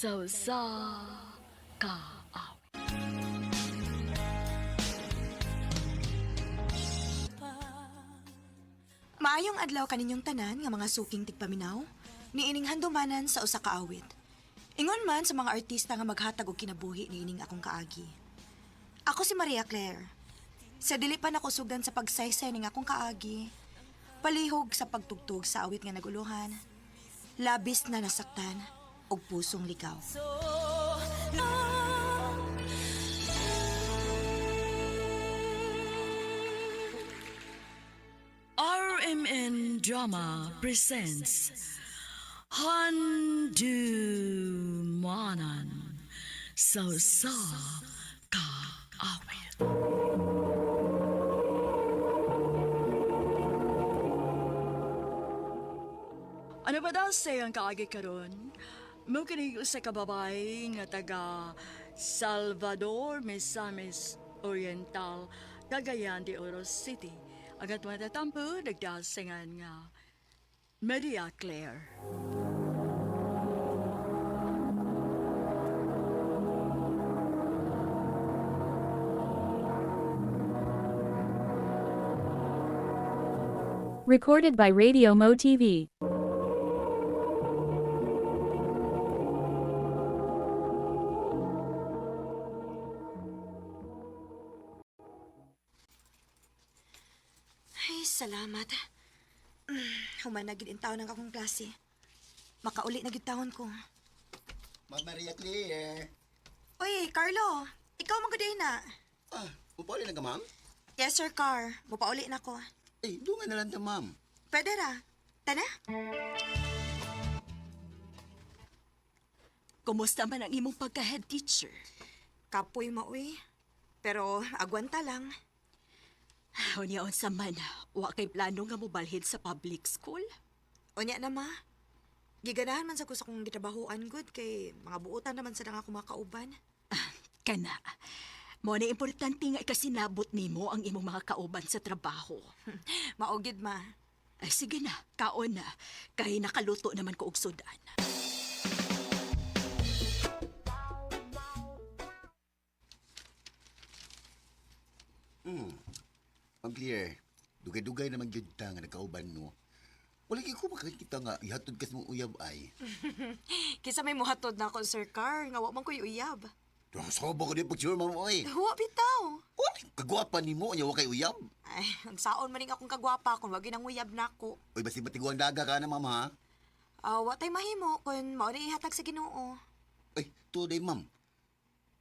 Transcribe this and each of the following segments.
sa kaaw. Maayong adlaw kaninyong tanan nga mga suking tigpaminaw, niining handumanan sa usa ka awit. Ingon man sa mga artista nga maghatag og kinabuhi niining akong kaagi. Ako si Maria Claire. Sa dili pa nako sugdan sa pagsaysay ning akong kaagi, palihog sa pagtugtog sa awit nga naguluhan, labis na nasaktan og pusong ligaw. RMN Drama presents Handumanan sa kaawit. Ano ba daw ang kaagi karon? Mungkin sa kababay nga taga Salvador, Misamis Oriental, Cagayan de Oro City. Agat matatampo, nagdasingan nga Maria Claire. Recorded by Radio Mo TV. Ay, salamat. Human na gid in taon ng akong klase. Makauli na gid taon ko. Ma'am Maria Claire. Uy, Carlo, ikaw man gud na. Upali na ka, ma'am? Yes, sir, Car. Mupauli na ko. Dungan na lang ta, ma'am. Pwede ra. Tana? Kumusta man ang imong pagka-head teacher? Kapoy mauy. Pero agwanta lang. Unyaon sa man, wa kay plano nga mobalhin sa public school? Unya na ma. Giganahan man sa gusto kong gitrabahoan good kay mga buutan naman sa nga kumakauban. Kana. Mo na importante nga ikasinabot nimo ang imong mga kauban sa trabaho. Maugid ma. Ay sige na, kaon na. Kay nakaluto naman ko og sudan. Ma'am Claire, dugay-dugay naman yun ta nga nagkauban mo. Wala kayo ko makakita nga ihatod kas mong uyab ay. Kisa may muhatod na ako, Sir Car. Nga wa man ko'y uyab. Sobo ko din pag-sure, ma'am, oy. Huwa bitaw. Wala, kagwapa ni mo, ayaw kay uyab. Ay, ang saon maning akong kagwapa kung wagi nang uyab na ako. Uy, basi matiguang daga ka na, ma'am, ha? Wa tay mahimo kung mao na ihatag sa Ginoo. Ay, today, ma'am.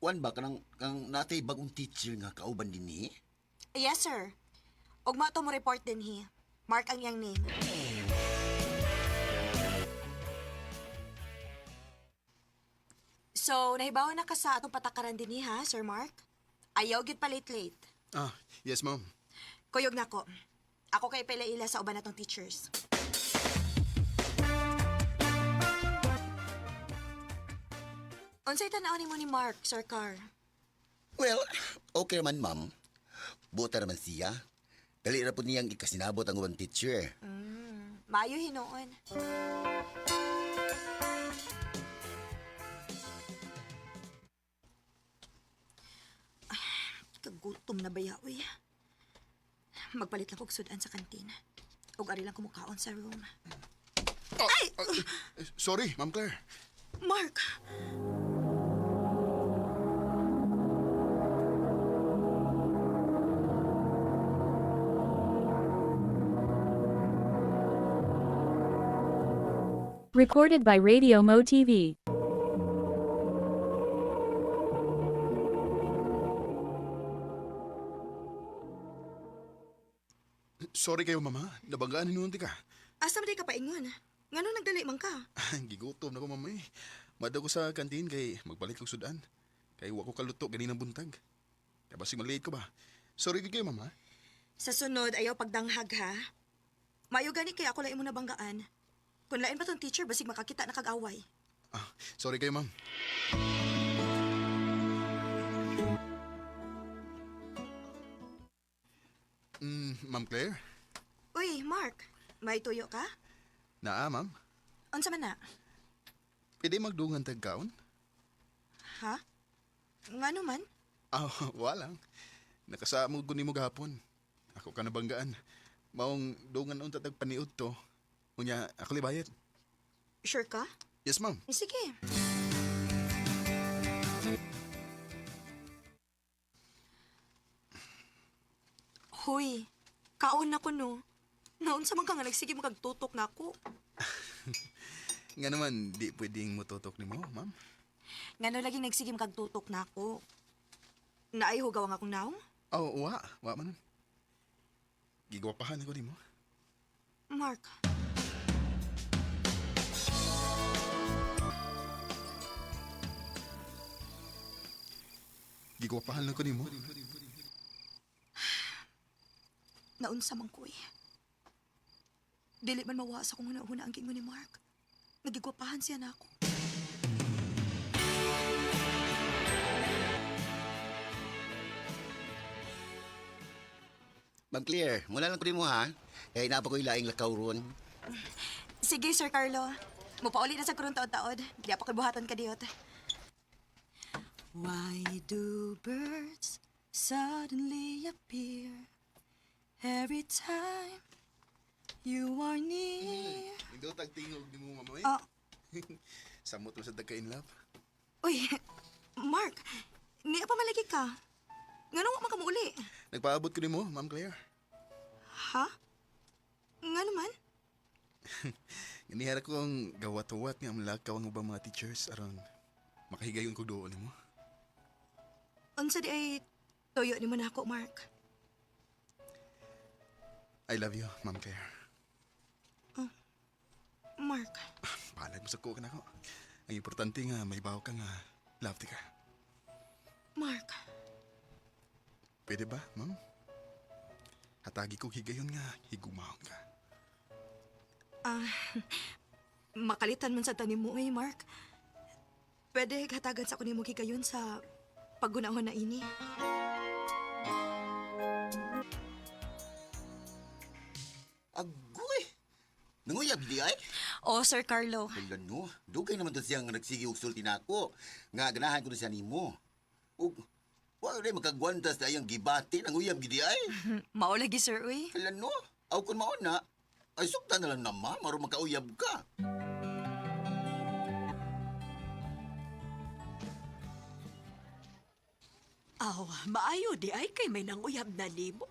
Wan ba kanang natay bagong teacher nga kauban din ni? Yes, sir. Og mato mo report din hi. Mark ang iyang name. So, nahibaw na ka sa atong patakaran din ha, Sir Mark? Ayaw gid pa late-late. Yes, ma'am. Kuyog na ko. Ako kay palaila sa uban natong teachers. Unsay tan-aw nimo ni Mark, Sir Car? Well, okay naman, ma'am. Buta naman siya. Dali na po niyang ikasinabot ang ubang teacher. Maayo hinoon. Kagutom na baya, uy. Magpalit lang kog sudan sa kantina. Ug ari lang kumukaon sa room. Sorry, Ma'am Claire. Mark! Recorded by Radio Mo TV. Sorry kayo, mama. Nabanggaan hinunti ka. Asa man di ka paingon? Ngano nagdali man ka? Gigutom na ko, mama eh. Mada ko sa kantin kay magbalik kong sudan. Kay wa ko kaluto ganinang buntag. Kaya basig malate ko ba? Sorry kayo, mama. Sa sunod, ayaw pagdanghag ha. Mayo gani kay ako lain mo nabanggaan. Kung lain pa tong teacher, basig makakita na kag-away. Sorry kayo, ma'am. Ma'am Claire? Uy, Mark, may tuyo ka? Naa, ma'am. Unsa man na? Pwede magdungan tag kaon? Ha? Nga naman? Ah, walang. Nakasamo ko nimo gahapon. Ako ka nabanggaan. Maong dungan unta tag paniud to. Unya, ako libayad. Sure ka? Yes, ma'am. Sige. Hoy, kaon na ko no. Naunsa man ka nga nagsige mo kag tutok na ako. Nga naman, di pwedeng mututok nimo, ma'am. Ngano lagi nagsige mo kag tutok na ako. Naay hugaw ang akong naong? Oh, wa man. Gigwapahan ako nimo. Mark. Gigwapahan ako nimo. Naunsa man ko eh. Dili man mawas akong huna-huna ang gingon ni Mark. Nagigwapahan siya na ako. Ma'am Claire, muna lang ko din mo ha. Kaya inapa ko yung laing lakaw ron. Sige, Sir Carlo. Mupauli na sa kurong taod-taod. Di pa kibuhaton ka diyot. Why do birds suddenly appear every time you are near? Indo tag tingog nimo, ma'am. Ah, Samot mo sa dagka in love. uy, Mark, niya pa malagi ka. Nga nung makamuuli? Nagpaabot ko nimo, Ma'am Claire. Ha? Nga naman? Ganihara ko ang gawat-uwat nga malakaw ang ubang mga teachers aron makahigayon ko doon nimo. Unsa di ay toyo ni mo na ako, Mark. I love you, Ma'am Claire. Mark, Palad mo sa kuha na ko. Ang importante nga may bawa ka nga love ka. Mark. Pwede ba, ma'am? Hatagi ko higayon nga higumahon ka. Makalitan man sa tanim mo eh, Mark. Pwede hatagan sa kunin mo gigayon sa paggunahon na ini. Agoy! Nanguyab di ay? Oh, Sir Carlo. Kailan no? Dugay naman to siyang nagsige og sulti nako. Nga ganahan ko na siya nimo. Ug wa rin makagwantas na iyang gibati nang uyab gidi ay. Maulagi, Sir, uy. Kailan no? Aw kun mauna. Ay sukta na lang naman, maro makauyab ka. Aw, maayo di ay kay may nanguyab na nimo.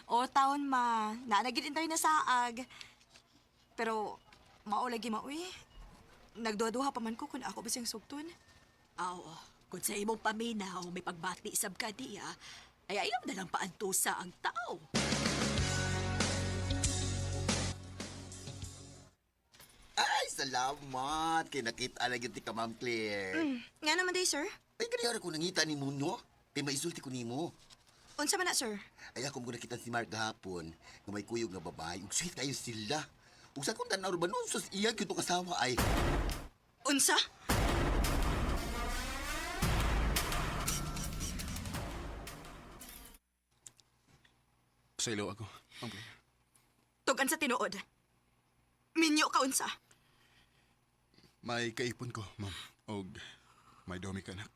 O, taon ma. Naanagin tayo na saag. Pero, maulagi ma, uy. Nagduha-duha pa man ko kung ako bisang sugton. Aw, kung sa imong paminaw may pagbati sab ka diya, ay ayaw na lang paantusa ang tao. Ay, salamat. Kay nakita na gyud ti ka, Ma'am Claire. Nga naman day, sir. Ay, ganyan ko nangita ni mo, no? Kay maisulti ko nimo. Unsa man na, sir? Ay, ako mo nakita si Mark gahapon nga may kuyog nga babae. Ug sweet kayo sila. Ug sa kung tanaw ba, no? Sus, iya gyud tong asawa ay. Unsa? Sa ilaw ako, Ma'am Claire. Tugan sa tinuod. Minyo ka unsa? May kaipon ko, ma'am. Og may dumi ka anak.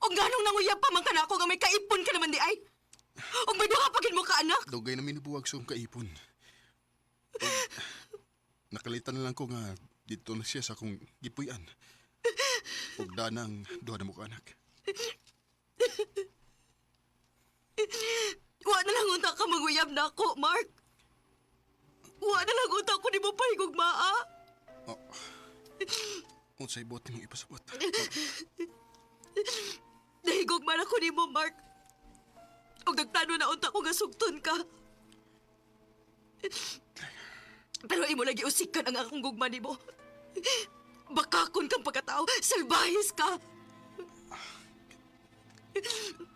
O ganong nanguyab pa man ka na ako nga may kaipon ka naman di ay? O may duha pagin mo ka anak? Dugay na minubuwag sa akong kaipon. Og, nakalitan na lang ko nga dito na siya sa akong gipuyan. Og danang duha na mo ka anak. Wa na lang unta ka manguyab na ako, Mark. Wa na lang unta ko di mo pahigugmaa. Oh. Unsay bot mong ipasabot. Nahigugma na ko ni mo, Mark. O nagtano na unta ko nga sugton ka. Pero imo lagi usikan ang akong gugma ni mo. Bakakon kang pagkatao, salbahis ka.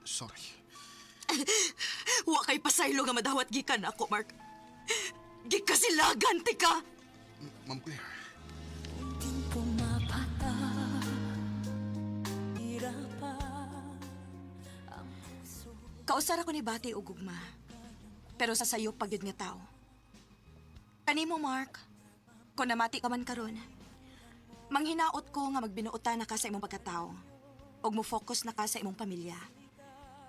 Sorry. Wa kay pasaylo nga madawat gikan ako, Mark. Gikasilagan ti ka. Ma'am Claire. Kausara ko ni Bati o gugma. Pero sa sayo pagyud nga tao. Kanimo, Mark, kung namati ka man karon, manghinaot ko nga magbinuotan na ka sa imong pagkatao. og mo focus na ka sa imong pamilya.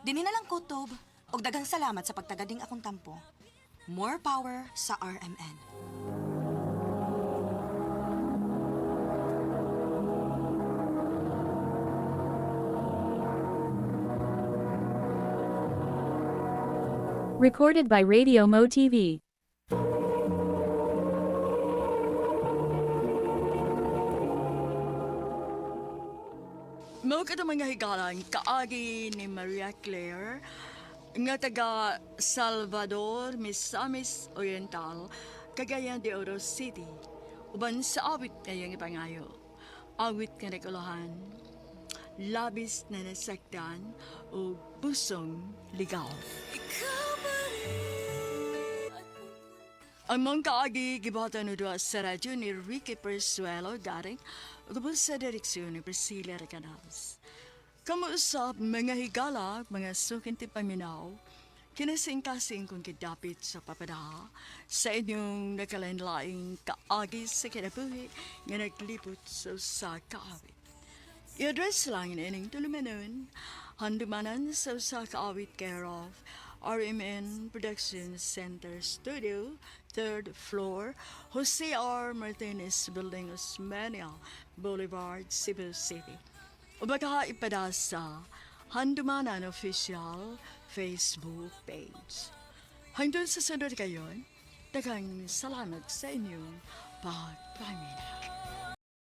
Dini na lang kutob og daghang salamat sa pagtagading akong tampo. More power sa RMN. Recorded by Radio Mo TV. Mao ka mga higalan kaagi ni Maria Claire nga taga Salvador, Misamis Oriental, Cagayan de Oro City. Uban sa awit ngayong ipangayo. Awit nga naguluhan, labis na nasaktan o pusong ligaw. Ang mga kaagi gibatan no doa sa radyo ni Ricky Persuelo daring ugabol sa direksyon ni Priscilla Recanals. Kamuusap mga higala, mga sukinti paminaw, kinasing-kasing kung kidapit sa papadaha sa inyong nakalanlaing kaagi sa kinabuhi nga naglipot sa kaawit. I-address lang ining tulumanon, handumanan sa kaawit care of RMN Production Center Studio, 3rd floor, Jose R. Martinez Building, Osmeña Boulevard, Cebu City. O baka ipada sa Handumanan Official Facebook page. Hanggang sa sunod kayon, daghang salamat sa inyong pagpamina.